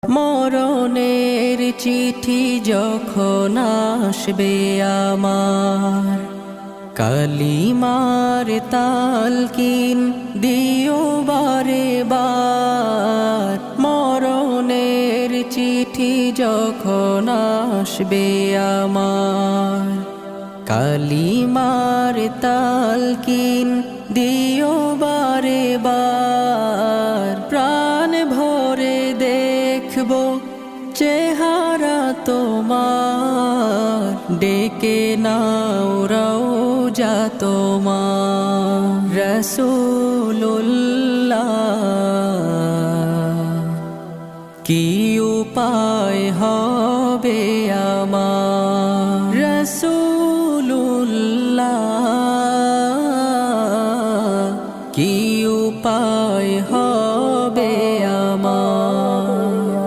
মরণের চিঠি যখন আসবে আমার, কালিমার তালকিন দিও বারে বার। মরণের চিঠি যখন আসবে আমার, কালিমার তালকিন দিও বারে বার। প্রাণ ভরে দেখব চেহারা তোমার, ডেকে নাও রওজা তোমার। রাসূলুল্লাহ কি উপায় হবে আমার, রাসূল